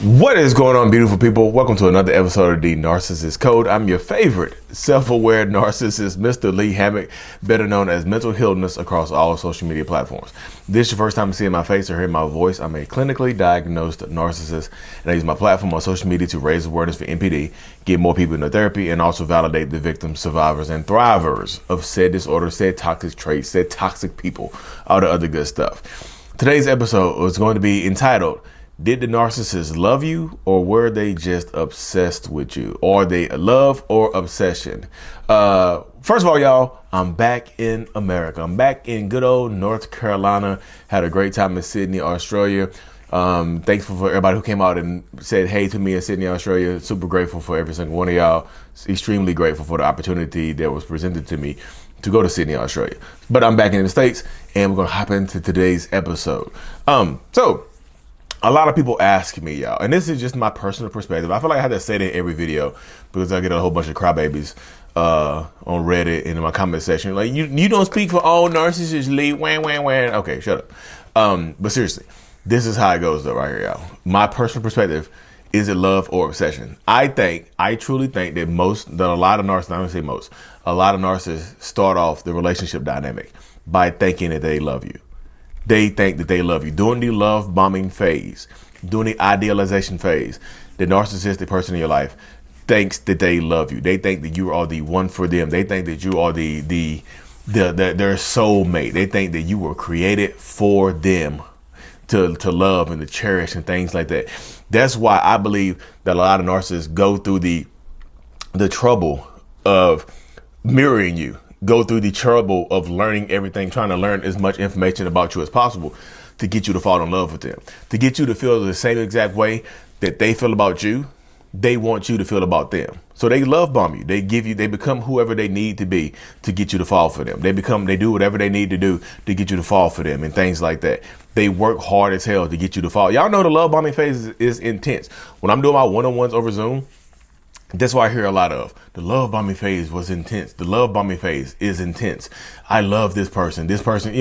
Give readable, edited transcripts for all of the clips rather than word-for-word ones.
What is going on, beautiful people? Welcome to another episode of the Narcissists Code. I'm your favorite self-aware narcissist, Mr. Lee Hammock, better known as Mental Healness across all social media platforms. If this is your first time seeing my face or hearing my voice, I'm a clinically diagnosed narcissist, and I use my platform on social media to raise awareness for NPD, get more people into therapy, and also validate the victims, survivors, and thrivers of said disorder, said toxic traits, said toxic people, all the other good stuff. Today's episode is going to be entitled, did the narcissist love you, or were they just obsessed with you? Or they love or obsession? First of all, y'all, I'm back in America. I'm back in good old North Carolina. Had a great time in Sydney, Australia. Thankful for everybody who came out and said hey to me in Sydney, Australia. Super grateful for every single one of y'all. Extremely grateful for the opportunity that was presented to me to go to Sydney, Australia. But I'm back in the States, and we're going to hop into today's episode. So a lot of people ask me, y'all, and this is just my personal perspective. I feel like I have to say that in every video because I get a whole bunch of crybabies on Reddit and in my comment section. Like, you don't speak for all narcissists, Lee. Wham. Okay, shut up. But seriously, this is how it goes, though, right here, y'all. My personal perspective, is it love or obsession? I truly think that a lot of narcissists, I'm going to say most, a lot of narcissists start off the relationship dynamic by thinking that they love you. They think that they love you. During the love bombing phase, during the idealization phase, the narcissistic person in your life thinks that they love you. They think that you are the one for them. They think that you are their soulmate. They think that you were created for them to love and to cherish and things like that. That's why I believe that a lot of narcissists go through the trouble of mirroring you. Go through the trouble of learning everything, trying to learn as much information about you as possible to get you to fall in love with them, to get you to feel the same exact way that they feel about you. They want you to feel about them. So they love bomb you. They become whoever they need to be to get you to fall for them. They do whatever they need to do to get you to fall for them and things like that. They work hard as hell to get you to fall. Y'all know the love bombing phase is intense. When I'm doing my one-on-ones over Zoom, that's why I hear a lot of the love bombing phase was intense. The love bombing phase is intense. I love this person. This person,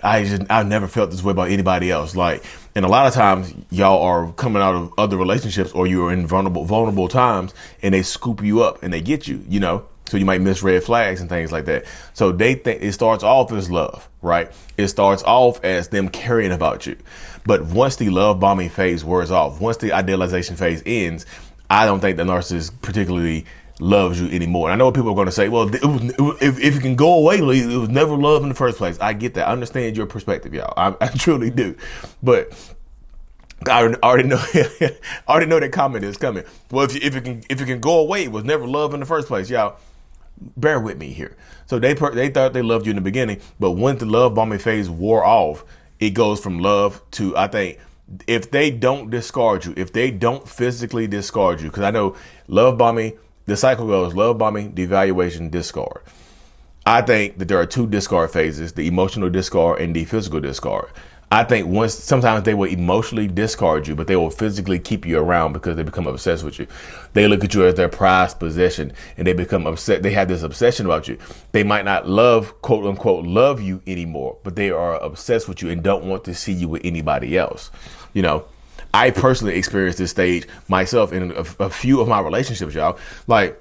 I've never felt this way about anybody else. Like, and a lot of times y'all are coming out of other relationships or you're in vulnerable times and they scoop you up and they get you, so you might miss red flags and things like that. So they think it starts off as love, right? It starts off as them caring about you. But once the love bombing phase wears off, once the idealization phase ends, I don't think the narcissist particularly loves you anymore. And I know what people are going to say, well, if it can go away, it was never love in the first place. I get that. I understand your perspective, y'all. I truly do. But I already know that comment is coming. Well, if it can go away, it was never love in the first place, y'all. Bear with me here. So they thought they loved you in the beginning, but once the love bombing phase wore off, it goes from love to, I think, if they don't discard you, if they don't physically discard you, because I know love bombing, the cycle goes love bombing, devaluation, discard. I think that there are two discard phases, the emotional discard and the physical discard. I think sometimes they will emotionally discard you, but they will physically keep you around because they become obsessed with you. They look at you as their prized possession and they become upset. They have this obsession about you. They might not quote unquote, love you anymore, but they are obsessed with you and don't want to see you with anybody else. I personally experienced this stage myself in a few of my relationships, y'all. Like,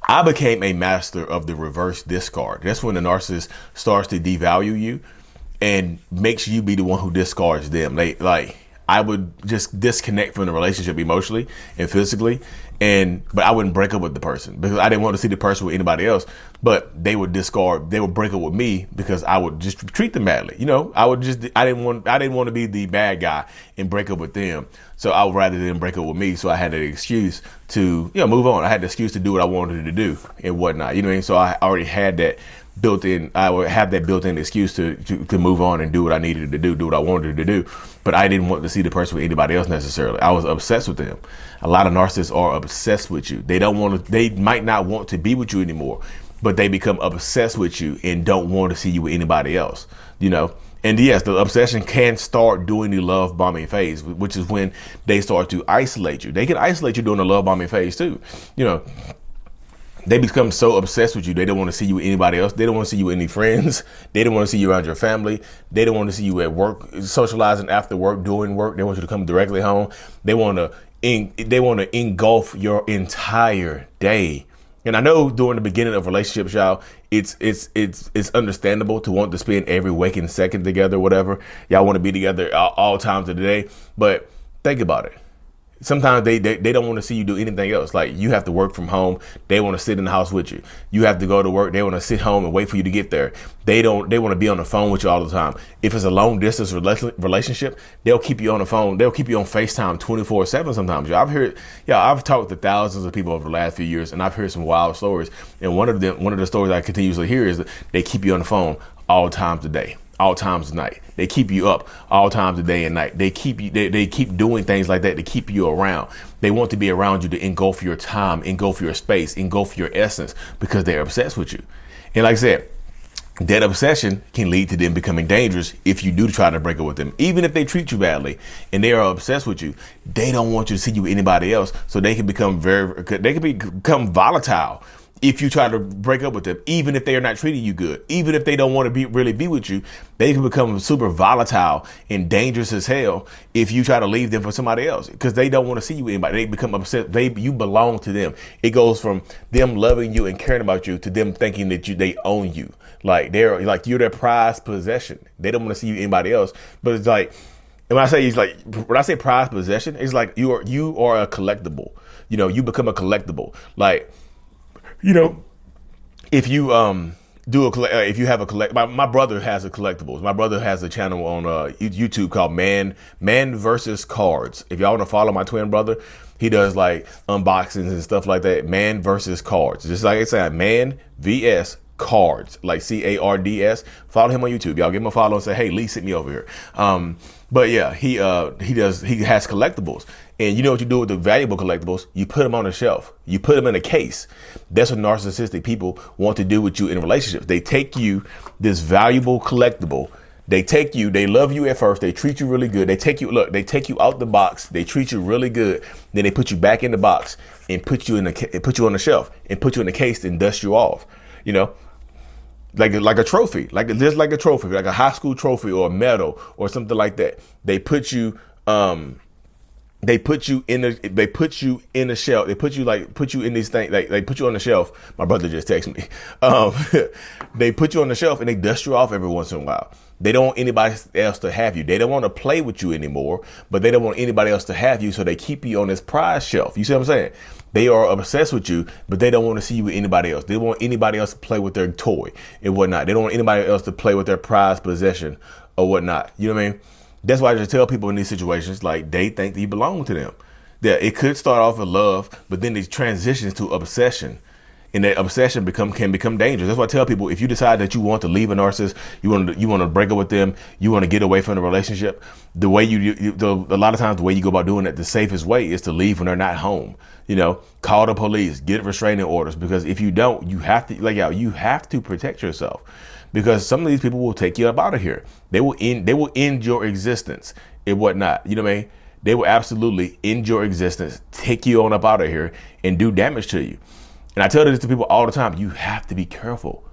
I became a master of the reverse discard. That's when the narcissist starts to devalue you and makes you be the one who discards them. I would just disconnect from the relationship emotionally and physically, but I wouldn't break up with the person because I didn't want to see the person with anybody else. But they would break up with me because I would just treat them badly. I didn't want to be the bad guy and break up with them. So I would rather them break up with me. So I had an excuse to, move on. I had the excuse to do what I wanted to do and whatnot. So I already had that built in. I would have that built-in excuse to move on and do what I needed to do what I wanted to do. But I didn't want to see the person with anybody else necessarily. I was obsessed with them. A lot of narcissists are obsessed with you. They might not want to be with you anymore, but they become obsessed with you and don't want to see you with anybody else, And yes, the obsession can start during the love bombing phase, which is when they start to isolate you. They can isolate you during the love bombing phase too. They become so obsessed with you. They don't want to see you with anybody else. They don't want to see you with any friends. They don't want to see you around your family. They don't want to see you at work, socializing after work, doing work. They want you to come directly home. They want to engulf your entire day. And I know during the beginning of relationships, y'all, it's understandable to want to spend every waking second together, whatever. Y'all want to be together all times of the day. But think about it. Sometimes they don't want to see you do anything else. Like, you have to work from home. They want to sit in the house with you. You have to go to work. They want to sit home and wait for you to get there. They want to be on the phone with you all the time. If it's a long distance relationship, they'll keep you on the phone. They'll keep you on FaceTime 24/7 sometimes. I've talked to thousands of people over the last few years, and I've heard some wild stories. And one of the stories I continuously hear is that they keep you on the phone all times of the day, all times of night. They keep you up all times of day and night. They keep you. They keep doing things like that to keep you around. They want to be around you to engulf your time, engulf your space, engulf your essence, because they're obsessed with you. And like I said, that obsession can lead to them becoming dangerous if you do try to break up with them. Even if they treat you badly and they are obsessed with you, they don't want you to see you with anybody else, so they can become become volatile. If you try to break up with them, even if they are not treating you good, even if they don't want to really be with you, they can become super volatile and dangerous as hell if you try to leave them for somebody else, because they don't want to see you with anybody. They become upset. You belong to them. It goes from them loving you and caring about you to them thinking that they own you. Like, you're their prized possession. They don't want to see you with anybody else. But it's like, and when I say prized possession, it's like you are a collectible. You become a collectible. Like, if you if you have a collect, my brother has a collectibles. My brother has a channel on YouTube called Man versus Cards. If y'all want to follow my twin brother, he does like unboxings and stuff like that. Man versus Cards, just like I said, Man vs Cards, like CARDS. Follow him on YouTube, y'all. Give him a follow and say, hey, Lee, sent me over here. But yeah, he has collectibles. And you know what you do with the valuable collectibles? You put them on a shelf. You put them in a case. That's what narcissistic people want to do with you in relationships. They take you, this valuable collectible. They love you at first. They treat you really good. They take you out the box. They treat you really good. Then they put you back in the box and put you on the shelf and put you in the case and dust you off. Like a trophy, like a trophy, like a high school trophy or a medal or something like that. They put you in a shelf. They put you in these things, like they put you on the shelf. My brother just texted me. They put you on the shelf and they dust you off every once in a while. They don't want anybody else to have you. They don't want to play with you anymore, but they don't want anybody else to have you. So they keep you on this prize shelf. You see what I'm saying? They are obsessed with you, but they don't want to see you with anybody else. They don't want anybody else to play with their toy and whatnot. They don't want anybody else to play with their prized possession or whatnot. You know what I mean? That's why I just tell people in these situations, like, they think that you belong to them. That it could start off with love, but then it transitions to obsession. And that obsession can become dangerous. That's why I tell people, if you decide that you want to leave a narcissist, you want to break up with them, you want to get away from the relationship, the way a lot of times the way you go about doing it, the safest way is to leave when they're not home. Call the police, get restraining orders, because if you don't, you have to protect yourself, because some of these people will take you up out of here. They will end your existence and whatnot. You know what I mean? They will absolutely end your existence, take you on up out of here, and do damage to you. And I tell this to people all the time. You have to be careful,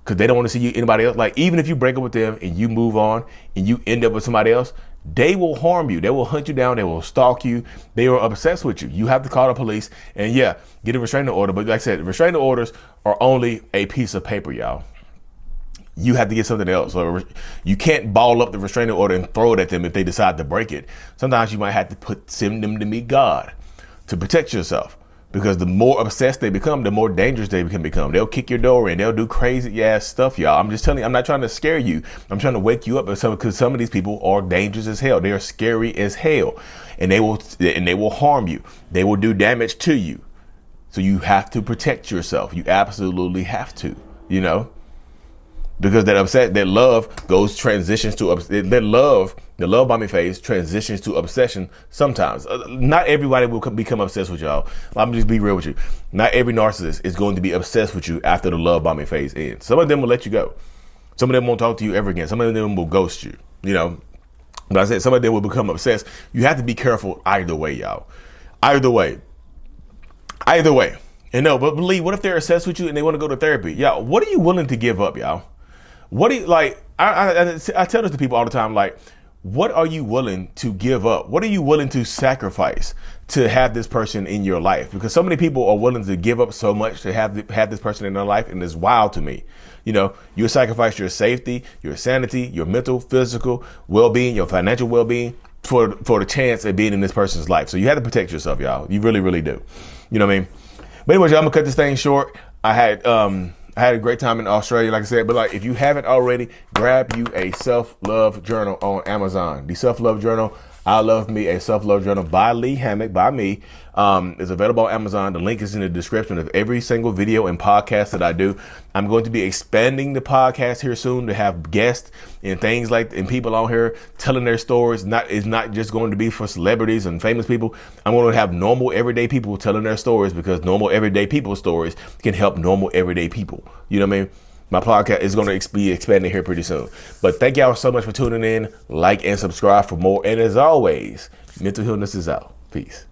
because they don't want to see anybody else. Like, even if you break up with them and you move on and you end up with somebody else, they will harm you. They will hunt you down. They will stalk you. They are obsessed with you. You have to call the police and get a restraining order. But like I said, restraining orders are only a piece of paper, y'all. You have to get something else. Or you can't ball up the restraining order and throw it at them if they decide to break it. Sometimes you might have to send them to meet God to protect yourself. Because the more obsessed they become, the more dangerous they can become. They'll kick your door in. They'll do crazy ass stuff, y'all. I'm just telling you, I'm not trying to scare you. I'm trying to wake you up, because some of these people are dangerous as hell. They are scary as hell, and they will harm you. They will do damage to you. So you have to protect yourself. You absolutely have to, because that love transitions to the love bombing phase transitions to obsession sometimes. Not everybody will become obsessed with y'all. I'm just be real with you. Not every narcissist is going to be obsessed with you after the love bombing phase ends. Some of them will let you go. Some of them won't talk to you ever again. Some of them will ghost you, But I said some of them will become obsessed. You have to be careful either way, y'all. Either way. And no, but believe, what if they're obsessed with you and they want to go to therapy? Y'all, what are you willing to give up, y'all? What do you like? I tell this to people all the time. Like, what are you willing to give up? What are you willing to sacrifice to have this person in your life? Because so many people are willing to give up so much to have this person in their life, and it's wild to me. You know, you sacrifice your safety, your sanity, your mental, physical well-being, your financial well-being for the chance of being in this person's life. So you have to protect yourself, y'all. You really, really do. You know what I mean? But anyways, I'm gonna cut this thing short. I had a great time in Australia, like I said, but like, if you haven't already, grab you a self-love journal on Amazon. The self-love journal, I Love Me, a self-love journal by Lee Hammock, by me, is available on Amazon. The link is in the description of every single video and podcast that I do. I'm going to be expanding the podcast here soon to have guests and things and people on here telling their stories. It's not just going to be for celebrities and famous people. I'm going to have normal everyday people telling their stories, because normal everyday people's stories can help normal everyday people. You know what I mean? My podcast is going to be expanding here pretty soon. But thank y'all so much for tuning in. Like and subscribe for more. And as always, mental illness is out. Peace.